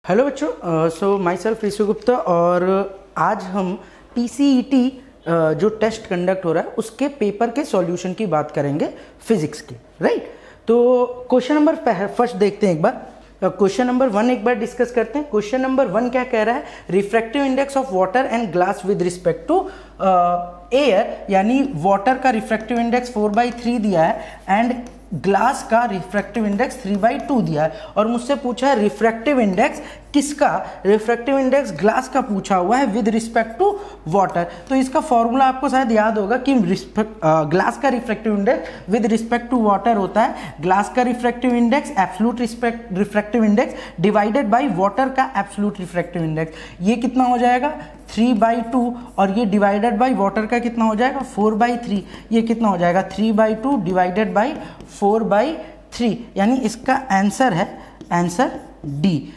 Hello बच्चों, सो my self ऋषि गुप्ता और आज हम PCET जो टेस्ट कंडक्ट हो रहा है उसके पेपर के सॉल्यूशन की बात करेंगे फिजिक्स की, राइट। तो क्वेश्चन नंबर फर्स्ट देखते हैं एक बार। क्वेश्चन नंबर 1 एक बार डिस्कस करते हैं। क्वेश्चन नंबर 1 क्या कह रहा है, refractive index of water and glass with respect to air, यानी वाटर का रिफ्रैक्टिव इंडेक्स 4/3 दिया है एंड ग्लास का रिफ्रैक्टिव इंडेक्स 3/2 दिया है और मुझसे पूछा है रिफ्रैक्टिव इंडेक्स किसका, रिफ्रैक्टिव इंडेक्स ग्लास का पूछा हुआ है विद रिस्पेक्ट टू वाटर। तो इसका फॉर्मूला आपको शायद याद होगा कि ग्लास का refractive index with respect to water होता है ग्लास का refractive index absolute refractive index divided by water का एब्सोल्यूट रिफ्रैक्टिव इंडेक्स। ये कितना हो जाएगा 3/2 और ये डिवाइडेड बाय वाटर का कितना हो जाएगा 4/3। ये कितना हो जाएगा 3/2 डिवाइडेड बाय 4/3, यानी इसका आंसर है answer D,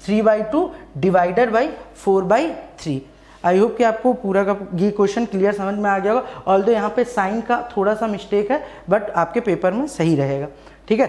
3/2 divided by 4/3। I hope कि आपको पूरा का ये क्वेश्चन क्लियर समझ में आ गया होगा। ऑल्दो यहाँ पे साइन का थोड़ा सा मिस्टेक है बट आपके पेपर में सही रहेगा, ठीक है।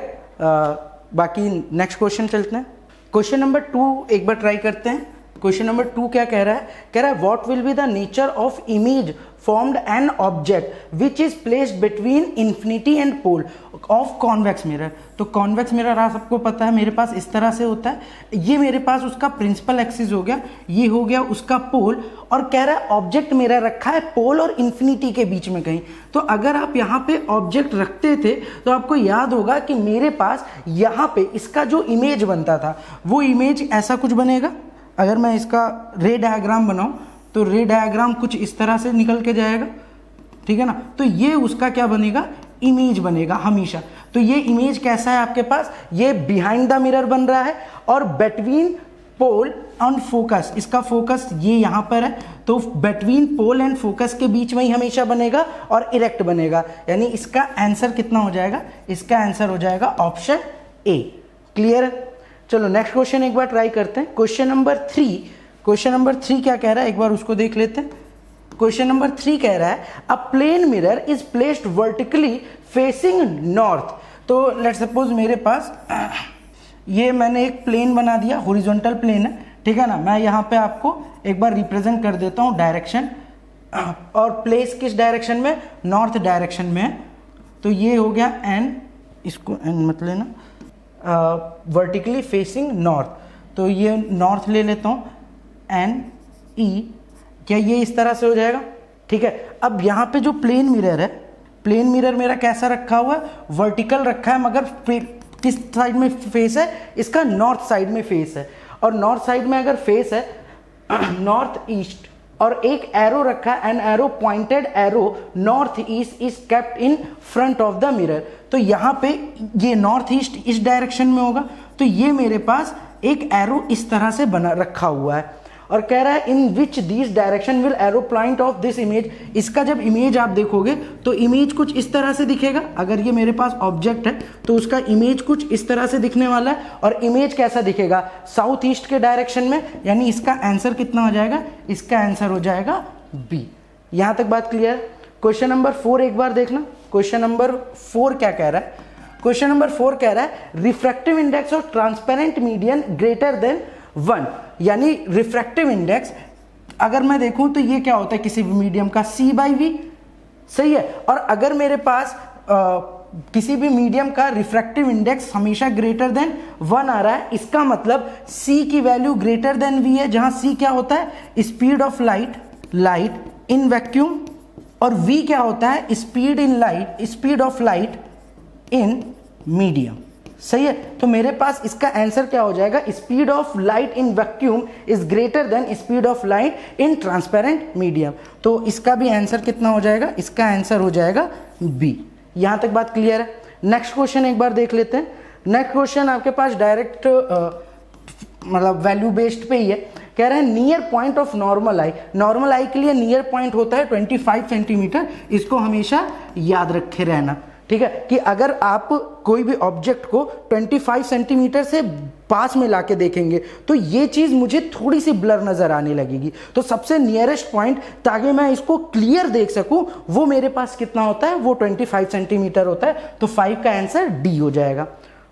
बाकी नेक्स्ट क्वेश्चन चलते हैं। क्वेश्चन नंबर 2 एक बार ट्राई करते हैं। क्वेश्चन नंबर 2 क्या कह रहा है, what will be the nature of image formed an object which is placed between infinity and pole of convex mirror। तो कॉन्वेक्स मिरर आप सबको पता है मेरे पास इस तरह से होता है, ये मेरे पास उसका प्रिंसिपल एक्सिस हो गया, ये हो गया उसका पोल, और कह रहा है ऑब्जेक्ट मेरा रखा है पोल और इन्फिनिटी के बीच में कहीं। तो अगर आप यहाँ पे ऑब्जेक्ट रखते थे तो आपको याद होगा कि मेरे पास यहाँ पे इसका जो इमेज बनता था वो इमेज ऐसा कुछ बनेगा। अगर मैं इसका रे डायग्राम बनाऊँ तो रे डायग्राम कुछ इस तरह से निकल के जाएगा, ठीक है ना। तो ये उसका क्या बनेगा, इमेज बनेगा हमेशा। तो ये इमेज कैसा है आपके पास, ये बिहाइंड द मिरर बन रहा है और बिटवीन पोल एंड फोकस, इसका फोकस ये यहाँ पर है, तो बिटवीन पोल एंड फोकस के बीच में ही हमेशा बनेगा और इरेक्ट बनेगा, यानी इसका आंसर कितना हो जाएगा, इसका आंसर हो जाएगा ऑप्शन ए। क्लियर है। चलो नेक्स्ट क्वेश्चन एक बार ट्राई करते हैं। क्वेश्चन नंबर 3 क्या कह रहा है एक बार उसको देख लेते हैं। क्वेश्चन नंबर 3 कह रहा है a plane mirror is placed vertically facing north. तो लेट्स सपोज मेरे पास ये मैंने एक प्लेन बना दिया, हॉरिजॉन्टल प्लेन है, ठीक है ना। मैं यहाँ पे आपको एक बार रिप्रेजेंट कर देता हूँ डायरेक्शन, और प्लेस किस डायरेक्शन में, नॉर्थ डायरेक्शन में है। तो ये हो गया एन, इसको एन मत लेना, वर्टिकली फेसिंग नॉर्थ, तो ये नॉर्थ ले लेता हूँ एन ई, क्या ये इस तरह से हो जाएगा, ठीक है। अब यहाँ पे जो प्लेन मिरर है, प्लेन मिरर मेरा कैसा रखा हुआ है, वर्टिकल रखा है, मगर किस साइड में फेस है, इसका नॉर्थ साइड में फेस है। और नॉर्थ साइड में अगर फेस है नॉर्थ ईस्ट, और एक एरो रखा है, an arrow pointed arrow north east is kept in front of the mirror. तो यहाँ पे ये नॉर्थ ईस्ट इस डायरेक्शन में होगा, तो ये मेरे पास एक एरो इस तरह से बना रखा हुआ है और कह रहा है in which this direction will arrow point of this image. इसका जब इमेज आप देखोगे तो इमेज कुछ इस तरह से दिखेगा। अगर ये मेरे पास ऑब्जेक्ट है तो उसका इमेज कुछ इस तरह से दिखने वाला है, और इमेज कैसा दिखेगा, साउथ ईस्ट के डायरेक्शन में, यानी इसका आंसर कितना हो जाएगा, इसका आंसर हो जाएगा बी। यहां तक बात क्लियर है। क्वेश्चन नंबर 4 एक बार देखना। क्वेश्चन नंबर 4 क्या कह रहा है, क्वेश्चन नंबर 4 कह रहा है refractive index of transparent medium greater than 1, यानी रिफ्रैक्टिव इंडेक्स अगर मैं देखूं तो ये क्या होता है किसी भी मीडियम का C/V, सही है। और अगर मेरे पास किसी भी मीडियम का रिफ्रैक्टिव इंडेक्स हमेशा ग्रेटर देन 1 आ रहा है, इसका मतलब C की वैल्यू ग्रेटर देन V है, जहां C क्या होता है speed of light in vacuum, और V क्या होता है speed of light in medium, सही है। तो मेरे पास इसका आंसर क्या हो जाएगा, speed of light in vacuum is greater than speed of light in transparent medium. तो इसका भी आंसर कितना हो जाएगा, इसका आंसर हो जाएगा बी। यहां तक बात क्लियर है। नेक्स्ट क्वेश्चन एक बार देख लेते हैं। नेक्स्ट क्वेश्चन आपके पास डायरेक्ट मतलब वैल्यू बेस्ड पे ही है। कह रहे हैं नियर पॉइंट ऑफ नॉर्मल आई के लिए नियर पॉइंट होता है 25 सेंटीमीटर, इसको हमेशा याद रखे रहना, ठीक है। कि अगर आप कोई भी ऑब्जेक्ट को 25 सेंटीमीटर से पास में लाके देखेंगे तो ये चीज मुझे थोड़ी सी ब्लर नजर आने लगेगी। तो सबसे नियरेस्ट पॉइंट ताकि मैं इसको क्लियर देख सकूं वो मेरे पास कितना होता है, वो 25 सेंटीमीटर होता है। तो 5 का आंसर डी हो जाएगा।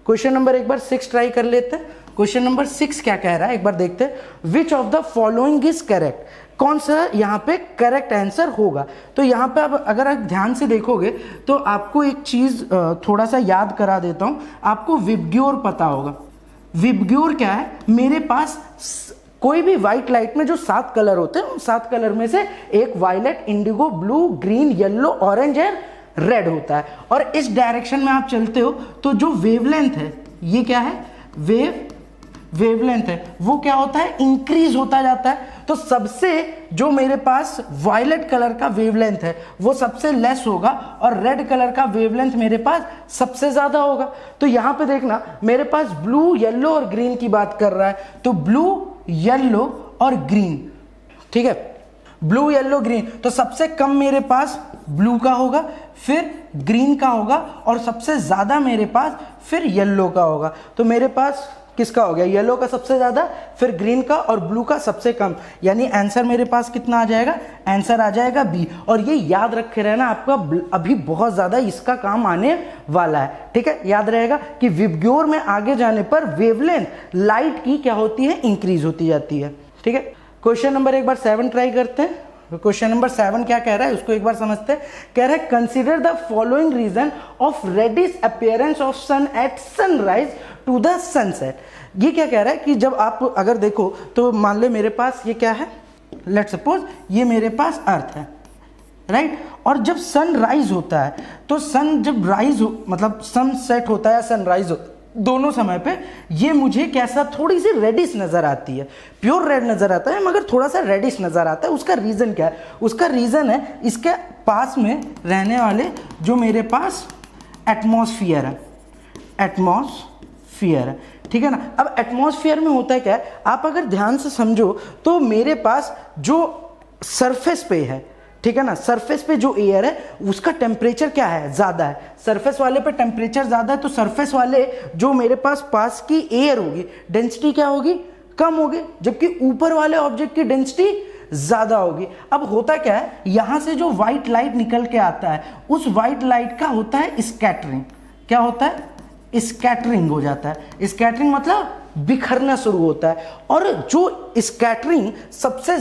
क्वेश्चन नंबर एक बार 6 ट्राई कर लेते हैं। क्वेश्चन नंबर 6 क्या कह रहा है एक बार देखते हैं। Which of the following is correct, कौन सा यहाँ पे करेक्ट आंसर होगा। तो यहाँ पे अब अगर आप ध्यान से देखोगे तो आपको एक चीज़ थोड़ा सा याद करा देता हूँ। आपको विबग्योर पता होगा। विबग्योर क्या है, मेरे पास कोई भी व्हाइट लाइट में जो 7 कलर होते हैं उन 7 कलर में से एक violet, indigo, blue, green, yellow, orange and red होता है। और इस डायरेक्शन में आप चलते हो तो जो वेवलेंथ है, ये क्या है, वेवलेंथ है, वो क्या होता है, इंक्रीज होता जाता है। तो सबसे जो मेरे पास वायलेट कलर का वेवलेंथ है वो सबसे लेस होगा और रेड कलर का वेवलेंथ मेरे पास सबसे ज्यादा होगा। तो यहां पे देखना मेरे पास ब्लू, येलो और ग्रीन की बात कर रहा है, तो ब्लू, येलो और ग्रीन, ठीक है, ब्लू, येलो, ग्रीन। तो सबसे कम मेरे पास ब्लू का होगा, फिर ग्रीन का होगा और सबसे ज्यादा मेरे पास फिर येलो का होगा। तो मेरे पास किसका हो गया, येलो का सबसे ज्यादा, फिर ग्रीन का और ब्लू का सबसे कम। यानी आंसर मेरे पास कितना आ जाएगा, आंसर आ जाएगा बी। और ये याद रखे रहना, आपका अभी बहुत ज्यादा इसका काम आने वाला है, ठीक है। याद रहेगा कि विबग्योर में आगे जाने पर वेवलेंथ लाइट की क्या होती है, इंक्रीज होती जाती है, ठीक है। क्वेश्चन नंबर एक बार 7 ट्राई करते हैं। क्वेश्चन नंबर 7 क्या कह रहा है उसको एक बार समझते हैं। कह रहा है consider the following reason of reddish appearance of sun at sunrise to the sunset. ये क्या कह रहा है कि जब आप अगर देखो तो मान ले मेरे पास ये क्या है, लेट्स सपोज ये मेरे पास अर्थ है, राइट। और जब सन राइज होता है तो सन जब राइज हो मतलब सन सेट होता है या सन राइज होता है, दोनों समय पे ये मुझे कैसा थोड़ी सी रेडिश नजर आती है। प्योर रेड नजर आता है मगर थोड़ा सा रेडिश नजर आता है। उसका रीजन क्या है, उसका रीजन है इसके पास में रहने वाले जो मेरे पास एटमॉस्फेयर है, एटमॉस्फेयर है, ठीक है ना। अब एटमॉस्फेयर में होता है क्या है, आप अगर ध्यान से समझो तो मेरे पास जो सरफेस पे है, ठीक है ना, सरफेस पे जो एयर है उसका टेम्परेचर क्या है, ज्यादा है। सरफेस वाले पे टेम्परेचर ज्यादा है तो सरफेस वाले जो मेरे पास की एयर होगी डेंसिटी क्या होगी, कम होगी, जबकि ऊपर वाले ऑब्जेक्ट की डेंसिटी ज्यादा होगी। अब होता क्या है, यहां से जो व्हाइट लाइट निकल के आता है उस व्हाइट लाइट का होता है स्कैटरिंग। क्या होता है, स्कैटरिंग हो जाता है। स्कैटरिंग मतलब बिखरना शुरू होता है। और जो स्कैटरिंग सबसे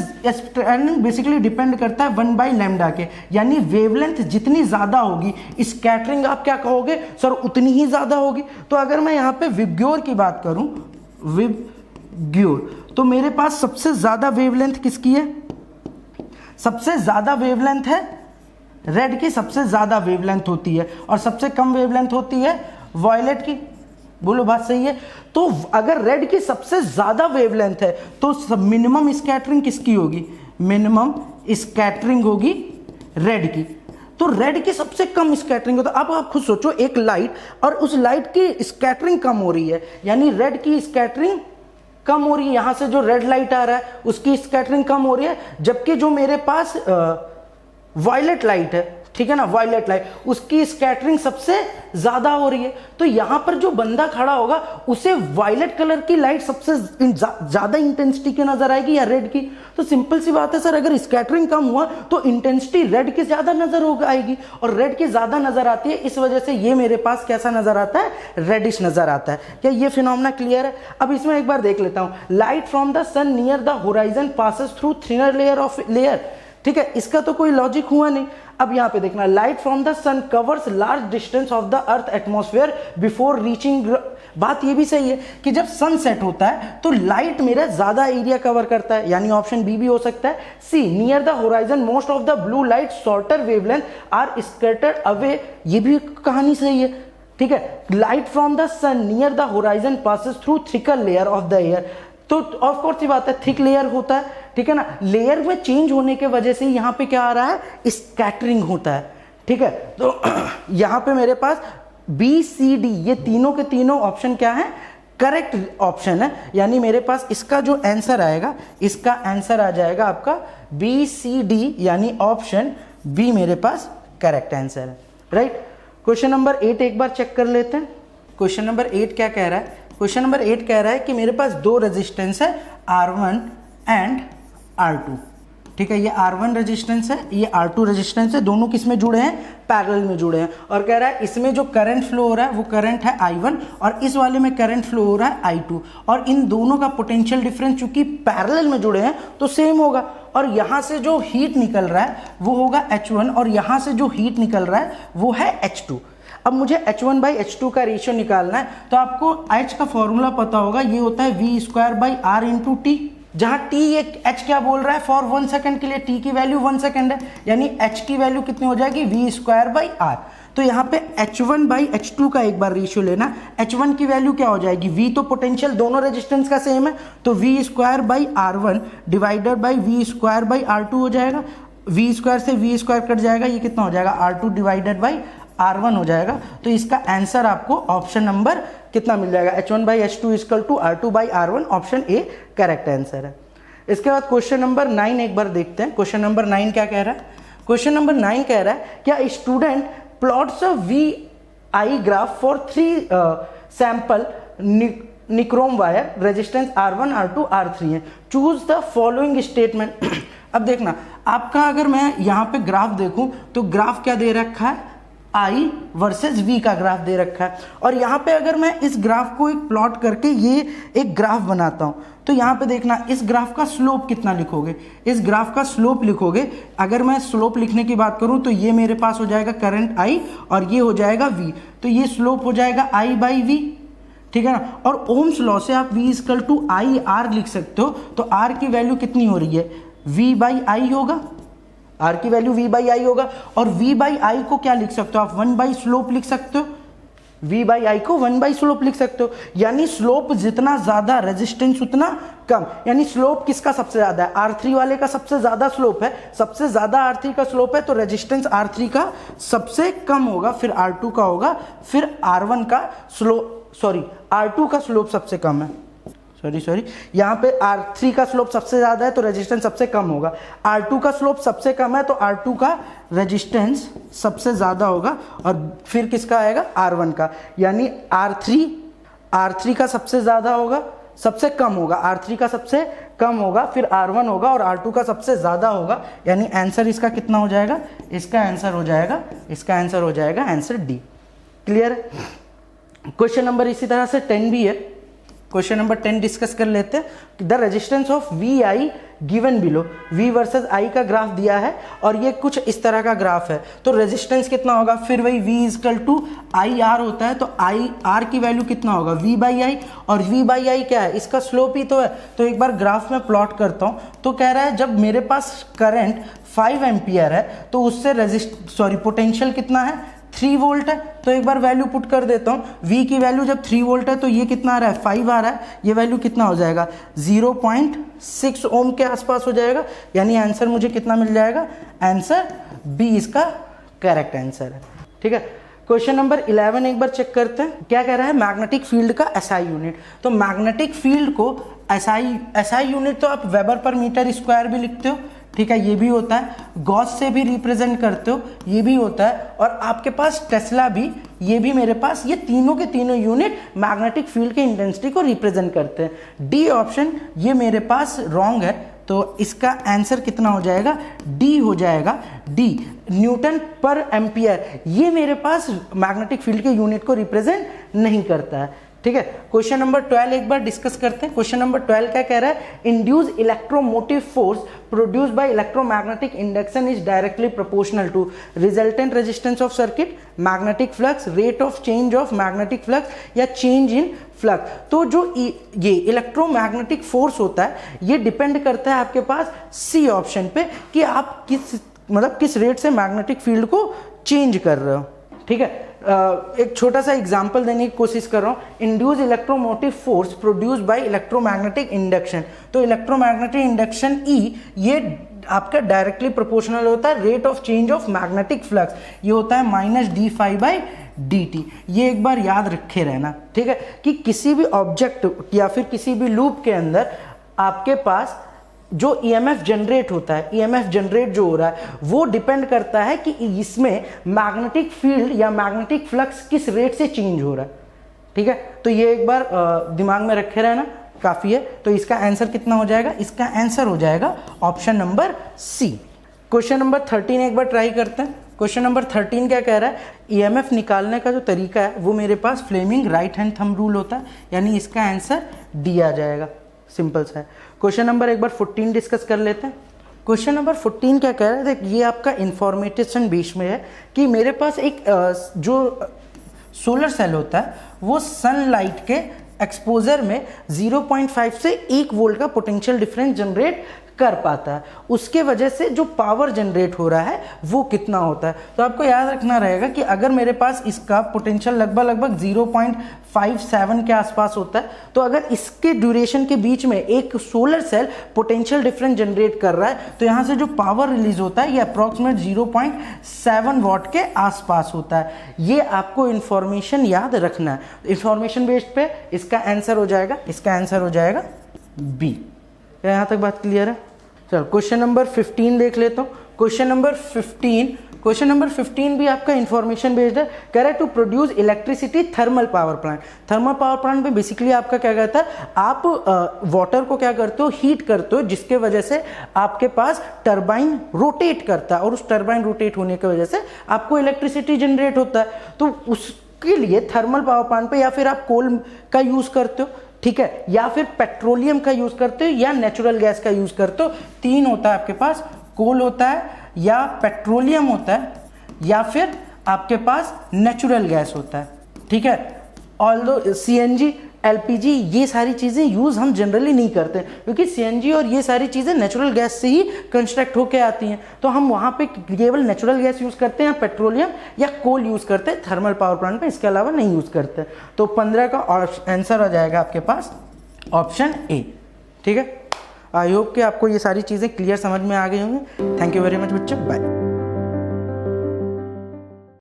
बेसिकली डिपेंड करता है 1/λ के, यानी वेवलेंथ जितनी ज्यादा होगी स्कैटरिंग आप क्या कहोगे सर, उतनी ही ज्यादा होगी। तो अगर मैं यहाँ पे विबग्योर की बात करूं, विबग्योर, तो मेरे पास सबसे ज्यादा वेवलेंथ किसकी है, सबसे ज्यादा वेवलेंथ है रेड की, सबसे ज्यादा वेवलेंथ होती है और सबसे कम वेवलेंथ होती है वॉयलेट की। बोलो बात सही है। तो अगर रेड की सबसे ज्यादा वेवलेंथ है तो मिनिमम स्कैटरिंग किसकी होगी, मिनिमम स्कैटरिंग होगी रेड की। तो रेड की सबसे कम स्कैटरिंग होता है। अब आप खुद सोचो, एक लाइट और उस लाइट की स्कैटरिंग कम हो रही है, यानी रेड की स्कैटरिंग कम हो रही है। यहां से जो रेड लाइट आ रहा है उसकी स्कैटरिंग कम हो रही है, जबकि जो मेरे पास वायलेट लाइट है, ठीक है ना, वायलेट लाइट, उसकी स्कैटरिंग सबसे ज्यादा हो रही है। तो यहां पर जो बंदा खड़ा होगा उसे वायलेट कलर की लाइट सबसे ज्यादा इंटेंसिटी की नजर आएगी या रेड की। तो सिंपल सी बात है सर, अगर स्कैटरिंग कम हुआ तो इंटेंसिटी रेड की ज्यादा नजर आएगी और रेड की ज्यादा नजर आती है, इस वजह से ये मेरे पास कैसा नजर आता है, रेडिश नजर आता है। क्या ये फिनोमेना क्लियर है? अब इसमें एक बार देख लेता हूं। Light from the sun near the horizon passes through thinner layer of layer, ठीक है, इसका तो कोई लॉजिक हुआ नहीं। अब यहां पे देखना, light from the sun covers large distance of the earth atmosphere before reaching. बात ये भी सही है कि जब सन सेट होता है तो लाइट मेरा ज्यादा एरिया कवर करता है, यानी ऑप्शन बी भी हो सकता है। See, near the horizon most of the blue light shorter wavelength are scattered away, ये भी कहानी सही है, ठीक है। Light from the sun near the horizon passes through thicker layer of the air, तो ऑफ कोर्स ये बात है, थिक लेयर होता है, ठीक है ना। लेयर में चेंज होने के वजह से यहां पे क्या आ रहा है, स्कैटरिंग होता है, ठीक है। तो यहां पे मेरे पास बी सी डी ये तीनों के तीनों ऑप्शन क्या है, करेक्ट ऑप्शन है। यानी मेरे पास इसका जो आंसर आएगा, इसका आंसर आ जाएगा आपका बी सी डी, यानी ऑप्शन बी मेरे पास करेक्ट आंसर है, राइट। क्वेश्चन नंबर 8 एक बार चेक कर लेते हैं। क्वेश्चन नंबर 8 क्या कह रहा है, क्वेश्चन नंबर 8 कह रहा है कि मेरे पास दो रेजिस्टेंस है R1 एंड R2, ठीक है, ये R1 रेजिस्टेंस है, ये R2 रेजिस्टेंस है, दोनों किस में जुड़े हैं, पैरेलल में जुड़े हैं। और कह रहा है इसमें जो करंट फ्लो हो रहा है वो करंट है I1 और इस वाले में करंट फ्लो हो रहा है I2 और इन दोनों का पोटेंशियल डिफरेंस चूंकि पैरेलल में जुड़े हैं तो सेम होगा। और यहाँ से जो हीट निकल रहा है वो होगा H1 और यहाँ से जो हीट निकल रहा है वो है H2। अब मुझे H1 बाई H2 का रेशियो निकालना है, तो आपको H का फॉर्मूला पता होगा, ये होता है V square by R into T, जहाँ T एक H क्या बोल रहा है फॉर 1 सेकंड के लिए, T की वैल्यू 1 सेकंड है, यानी H की वैल्यू कितनी हो जाएगी V स्क्वायर बाई R। तो यहाँ पे H1 बाई H2 का एक बार रेशियो लेना, H1 की वैल्यू क्या हो जाएगी, V तो पोटेंशियल दोनों रेजिस्टेंस का सेम है, तो V square by R1 divided by V square by R2 हो जाएगा, V स्क्वायर से V स्क्वायर कट जाएगा, ये कितना हो जाएगा R2 डिवाइडेड बाई R1 हो जाएगा। तो इसका आंसर आपको ऑप्शन नंबर कितना मिल जाएगा, H1 by H2 equal to R2 by R1, option A correct answer है। इसके बाद क्वेश्चन नंबर 9 एक बार देखते हैं। क्वेश्चन नंबर 9 क्या कह रहा है, क्वेश्चन नंबर 9 कह रहा है क्या student plots a VI graph for 3 sample nichrome wire, resistance R1 R2 R3 है, चूज द फॉलोइंग स्टेटमेंट। अब देखना, आपका अगर मैं यहाँ पे ग्राफ देखूं तो ग्राफ क्या दे रखा है, I वर्सेस V का ग्राफ दे रखा है। और यहाँ पे अगर मैं इस ग्राफ को एक प्लॉट करके ये एक ग्राफ बनाता हूँ, तो यहाँ पे देखना इस ग्राफ का स्लोप कितना लिखोगे, इस ग्राफ का स्लोप लिखोगे। अगर मैं स्लोप लिखने की बात करूँ तो ये मेरे पास हो जाएगा करंट I और ये हो जाएगा V, तो ये स्लोप हो जाएगा I बाई V, ठीक है ना। और ओम्स लॉ से आप V equal to I R लिख सकते हो, तो R की वैल्यू कितनी हो रही है, V बाई आई होगा, R की वैल्यू V बाई आई होगा। और V बाई आई को क्या लिख सकते हो आप, 1 बाई स्लोप लिख सकते हो, V बाई आई को 1 बाई स्लोप लिख सकते हो, यानी स्लोप जितना ज्यादा रेजिस्टेंस उतना कम, यानी स्लोप किसका सबसे ज्यादा है, R3 वाले का सबसे ज्यादा स्लोप है, सबसे ज्यादा R3 का स्लोप है, तो रेजिस्टेंस R3 का सबसे कम होगा, फिर R2 का होगा, फिर R1 का स्लोप, सॉरी R2 का स्लोप सबसे कम है, सॉरी यहाँ पे R3 का स्लोप सबसे ज़्यादा है तो रेजिस्टेंस सबसे कम होगा, R2 का स्लोप सबसे कम है तो R2 का रेजिस्टेंस सबसे ज़्यादा होगा, और फिर किसका आएगा, R1 का, यानी R3 का सबसे ज़्यादा होगा, सबसे कम होगा, R3 का सबसे कम होगा, फिर R1 होगा और R2 का सबसे ज़्यादा होगा, यानी आंसर इसका कितना हो जाएगा, इसका आंसर हो जाएगा आंसर डी। क्लियर है। क्वेश्चन नंबर इसी तरह से 10 भी है, क्वेश्चन नंबर 10 डिस्कस कर लेते हैं। The resistance of VI given below, V versus I का ग्राफ दिया है और ये कुछ इस तरह का ग्राफ है, तो रेजिस्टेंस कितना होगा, फिर वही V इक्वल टू IR होता है, तो IR की वैल्यू कितना होगा, V बाई आई, और V बाई आई क्या है, इसका स्लोप ही तो है। तो एक बार ग्राफ में प्लॉट करता हूँ, तो कह रहा है जब मेरे पास करंट 5 एम्पियर है तो उससे पोटेंशियल कितना है, 3 वोल्ट है, तो एक बार वैल्यू पुट कर देता हूँ, V की वैल्यू जब 3 वोल्ट है तो ये कितना आ रहा है, 5 आ रहा है, ये वैल्यू कितना हो जाएगा, 0.6 ओम के आसपास हो जाएगा, यानी आंसर मुझे कितना मिल जाएगा, आंसर बी इसका करेक्ट आंसर है। ठीक है। क्वेश्चन नंबर 11 एक बार चेक करते हैं, क्या कह रहा है, मैग्नेटिक फील्ड का SI यूनिट। तो मैग्नेटिक फील्ड को SI यूनिट तो आप वेबर पर मीटर स्क्वायर भी लिखते हो, ठीक है, ये भी होता है, गॉस से भी रिप्रेजेंट करते हो, ये भी होता है, और आपके पास टेस्ला भी, ये भी मेरे पास, ये तीनों के तीनों यूनिट मैग्नेटिक फील्ड के इंटेंसिटी को रिप्रेजेंट करते हैं। डी ऑप्शन ये मेरे पास रॉन्ग है, तो इसका आंसर कितना हो जाएगा, डी हो जाएगा, डी न्यूटन पर एम्पियर, ये मेरे पास मैग्नेटिक फील्ड के यूनिट को रिप्रेजेंट नहीं करता है। ठीक है। क्वेश्चन नंबर 12 एक बार डिस्कस करते हैं। क्वेश्चन नंबर 12 क्या कह रहा है, induce electromotive force produced by electromagnetic induction is directly proportional to resultant resistance of circuit, magnetic flux, rate of change of magnetic flux या चेंज इन फ्लक्स। तो जो ये इलेक्ट्रोमैग्नेटिक फोर्स होता है ये डिपेंड करता है आपके पास सी ऑप्शन पे कि आप किस रेट से मैग्नेटिक फील्ड को चेंज कर रहे हो। ठीक है। एक छोटा सा एग्जांपल देने की कोशिश कर रहा हूँ, induce electromotive force produced by electromagnetic induction. तो इलेक्ट्रोमैग्नेटिक इंडक्शन ई ये आपका डायरेक्टली प्रोपोर्शनल होता है rate of change of magnetic flux, ये होता है -d∅/dt। ये एक बार याद रखे रहना, ठीक है, कि किसी भी ऑब्जेक्ट या फिर किसी भी लूप के अंदर आपके पास जो EMF जनरेट होता है, EMF जनरेट जो हो रहा है वो डिपेंड करता है कि इसमें मैग्नेटिक फील्ड या मैग्नेटिक फ्लक्स किस रेट से चेंज हो रहा है। ठीक है, तो ये एक बार दिमाग में रखे रहना। काफ़ी है। तो इसका आंसर कितना हो जाएगा? इसका आंसर हो जाएगा option number C. Question number 13 एक बार ट्राई करते हैं। क्वेश्चन नंबर 13 क्या कह रहा है? ईएमएफ निकालने का जो तरीका है वो मेरे पास Fleming right hand thumb rule होता है, यानी इसका आंसर डी आ जाएगा। सिंपल सा है। क्वेश्चन नंबर एक बार 14 डिस्कस कर लेते हैं। क्वेश्चन नंबर 14 क्या कह रहा है? देख, ये आपका इंफॉर्मेशन बेस में है कि मेरे पास एक जो सोलर सेल होता है वो सनलाइट के एक्सपोजर में 0.5 से 1 वोल्ट का पोटेंशियल डिफरेंस जनरेट कर पाता है। उसके वजह से जो पावर जनरेट हो रहा है वो कितना होता है। तो आपको याद रखना रहेगा कि अगर मेरे पास इसका पोटेंशियल लगभग 0.57 के आसपास होता है, तो अगर इसके ड्यूरेशन के बीच में एक solar cell potential difference generate कर रहा है तो यहाँ से जो पावर रिलीज होता है ये अप्रॉक्सीमेट 0.7 वॉट के आसपास होता है। ये आपको इंफॉर्मेशन याद रखना है। इंफॉर्मेशन बेस्ड पे इसका आंसर हो जाएगा, इसका आंसर हो जाएगा बी। क्या यहाँ तक बात क्लियर है? चलो क्वेश्चन नंबर 15 देख लेता हूँ। क्वेश्चन नंबर 15 भी आपका इंफॉर्मेशन बेस्ड है। कह रहा है to produce electricity thermal power plant. Thermal power plant में बेसिकली आपका क्या कहता है, आप वाटर को क्या करते हो, हीट करते हो, जिसके वजह से आपके पास टरबाइन रोटेट करता है और उस टरबाइन रोटेट होने की वजह से आपको इलेक्ट्रिसिटी जनरेट होता है। तो उसके लिए थर्मल पावर प्लांट पे या फिर आप कोल का यूज करते हो, ठीक है, या फिर पेट्रोलियम का यूज करते हो या नेचुरल गैस का यूज करते हो। 3 होता है आपके पास, कोल होता है या पेट्रोलियम होता है या फिर आपके पास नेचुरल गैस होता है, ठीक है। ऑल्दो सीएनजी, एलपीजी ये सारी चीज़ें यूज़ हम जनरली नहीं करते क्योंकि सीएनजी और ये सारी चीज़ें नेचुरल गैस से ही कंस्ट्रक्ट होकर आती हैं। तो हम वहाँ पे केवल नेचुरल गैस यूज़ करते हैं, पेट्रोलियम या कोल यूज़ करते हैं थर्मल पावर प्लांट पे, इसके अलावा नहीं यूज़ करते। तो 15 का आंसर आ जाएगा आपके पास ऑप्शन ए, ठीक है। आई होप कि आपको ये सारी चीज़ें क्लियर समझ में आ गई होंगी। थैंक यू वेरी मच बच्चों, बाय।